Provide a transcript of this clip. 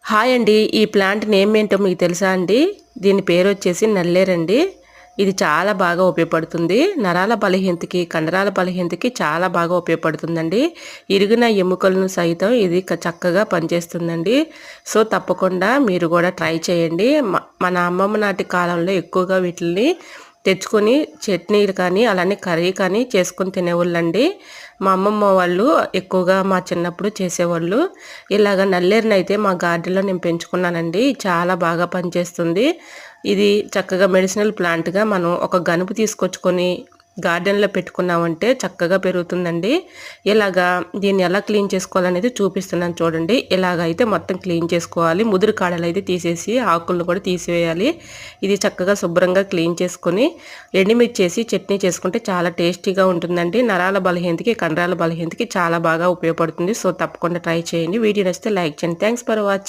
Hi అండి. ఈ plant name ఏంటో మీకు తెలుసా అండి? దీని పేరు వచ్చేసి నల్లేరండి. ఇది చాలా బాగా ఉపయోగపడుతుంది. నరాల బలహీనతకి, కండరాల బలహీనతకి చాలా బాగా ఉపయోగపడుతుందండి. ఇరిగిన ఎముకలను సైతం ఇది చక్కగా పనిచేస్తుందండి. సో, తప్పకుండా మీరు కూడా ట్రై చేయండి. మన అమ్మమ్మ నాటి కాలంలో ఎక్కువగా వీటిని తెచ్చుకొని చట్నీలు కానీ, అలానే కర్రీ కానీ చేసుకొని తినేవాళ్ళండి. మా అమ్మమ్మ వాళ్ళు ఎక్కువగా మా చిన్నప్పుడు చేసేవాళ్ళు. ఇలాగ నల్లేరునైతే మా గార్డెన్‌లో నేను పెంచుకున్నానండి. చాలా బాగా పనిచేస్తుంది. ఇది చక్కగా మెడిసినల్ ప్లాంట్‌గా మనం ఒక గనుపు తీసుకొచ్చుకొని గార్డెన్‌లో పెట్టుకున్నామంటే చక్కగా పెరుగుతుందండి. ఇలాగా దీన్ని ఎలా క్లీన్ చేసుకోవాలనేది చూపిస్తున్నాను చూడండి. ఇలాగైతే మొత్తం క్లీన్ చేసుకోవాలి. ముదురు కాడలైతే తీసేసి ఆకులను కూడా తీసివేయాలి. ఇది చక్కగా శుభ్రంగా క్లీన్ చేసుకొని ఎండుమిర్చేసి చట్నీ చేసుకుంటే చాలా టేస్టీగా ఉంటుందండి. నరాల బలహీనతకి, కండరాల బలహీనతకి చాలా బాగా ఉపయోగపడుతుంది. సో, తప్పకుండా ట్రై చేయండి. వీడియో నచ్చితే లైక్ చేయండి. Thanks for watching.